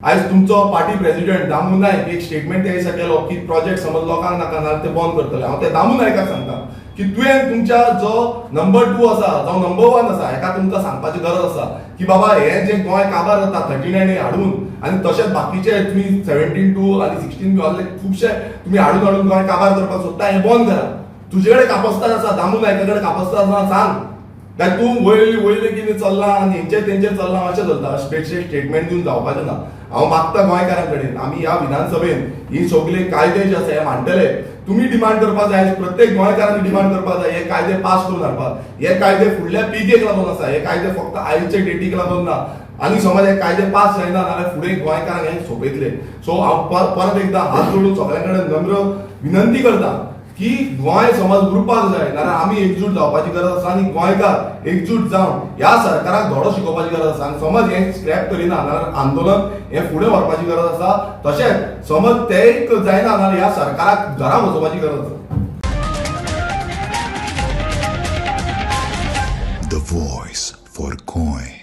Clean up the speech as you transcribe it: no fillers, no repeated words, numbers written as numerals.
आज तुमचो party president Damu नायक एक स्टेटमेंट दिसा केलो की प्रोजेक्ट समज लोकांक नाका ना ते बंद करतले. हांव ते दामू नायकाक सांगता की तुवें तुमच्या जो नंबर 2 आसा जावं नंबर 1 आसा हेका तुमकां सांगपाची गरज आसा की बाबा हे जे गोंय काबार जाता 39 हाडून आनी तशेंच बाकीचे तुम्ही 17-2 आनी 16 असले खुबशे तुम्ही हाडून गोंय काबार करपाक सोदता हें बंद करा. तुजे कडेन कापस्तार आसा दामू नायका कडेन कापस्तार आसा सांग काय तूं वयले कितें चल्ला आनी तेंचेर चल्ला अशें चलता. स्पेशल स्टेटमेंट दिवन जावपाचें ना. हांव मागता गोंयकारां कडेन आमी ह्या विधानसभेन ही सगळे कायदे जे आसा हे मांडटले. तुम्ही डिमांड करपाक जाय प्रत्येक गोंयकारांनी डिमांड करपाक जाय हे कायदे पास करून हाडपाक. हे कायदे फुडल्या पिळगेक लागून आसा. हे कायदे फक्त आयचे डेटीक लागून ना. आनी समज हे कायदे पास जायना जाल्यार फुडें गोंयकारांक हे सोंपयतले. सो हांव परत एकदा हात जोडून सगळ्यां कडेन नम्र विनंती करता की गोंय समज उरपाक जाय जाल्यार आमी एकजूट जावपाची गरज आसा आनी गोंयकार एकजूट जावन ह्या सरकाराक धडो शिकोवपाची गरज आसा. आनी समज हे स्क्रॅप करिना जाल्यार आंदोलन हे फुडें व्हरपाची गरज आसा. तशेंच समज तें जायना जाल्यार ह्या सरकाराक घरा बसोवपाची गरज आसा. The voice for Goy.